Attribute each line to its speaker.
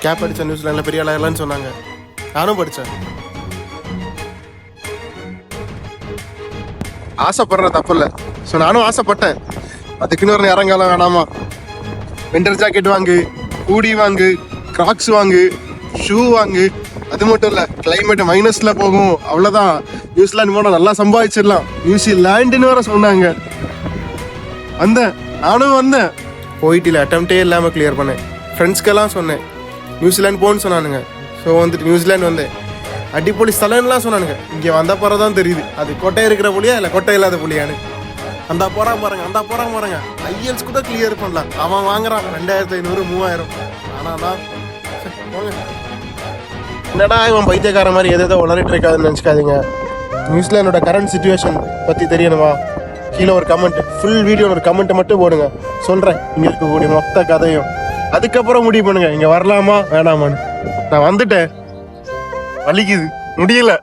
Speaker 1: Gap அடித்தேன், நியூசிலாண்டில் பெரிய ஆளாகலான்னு சொன்னாங்க. நானும் படித்தேன். ஆசைப்படுற தப்பு இல்லை. ஸோ நானும் ஆசைப்பட்டேன். அதுக்குன்னு ஒரு நேரங்காலம் வேணாமா? வின்டர் ஜாக்கெட் வாங்கு, ஹூடி வாங்கு, கிராக்ஸ் வாங்கு, ஷூ வாங்கு. அது மட்டும் இல்லை, கிளைமேட் மைனஸில் போகும், அவ்வளோதான். நியூசிலாந்து போனால் நல்லா சம்பாதிச்சிடலாம், நியூசிலாண்டுன்னு வேற சொன்னாங்க. வந்தேன், நானும் வந்தேன். போயிட்டில் அட்டம்ப்டே இல்லாமல் கிளியர் பண்ணேன். ஃப்ரெண்ட்ஸ்க்கெல்லாம் சொன்னேன் நியூசிலாந்து போகணுன்னு சொன்னானுங்க. ஸோ வந்துட்டு நியூசிலாந்து வந்தேன். அடிப்பொலி ஸ்தலம்லாம் சொன்னானுங்க. இங்கே வந்த பிறகு தான் தெரியுது அது கொட்டை இருக்கிற புலியா இல்லை கொட்டை இல்லாத புலியான்னு. அந்த போகிறான் பாருங்க ஐஎல்ஸ் கூட கிளியர் பண்ணலாம். அவன் வாங்குறான் 2500 3000. ஆனால் தான் என்னடா இவன் பைத்தியக்கார மாதிரி எதோ உளறிட்டு இருக்காதுன்னு நினச்சிக்காதீங்க. நியூசிலாண்டோட கரண்ட் சுச்சுவேஷன் பற்றி தெரியணுமா? கீழே ஒரு கமெண்ட், ஃபுல் வீடியோ ஒரு கமெண்ட் மட்டும் போடுங்க. சொல்கிறேன் இங்கே இருக்கக்கூடிய மொத்த கதையும். அதுக்கப்புறம் முடிவு பண்ணுங்க இங்கே வரலாமா வேணாமான்னு. நான் வந்துட்டேன், வலிக்குது, முடியல.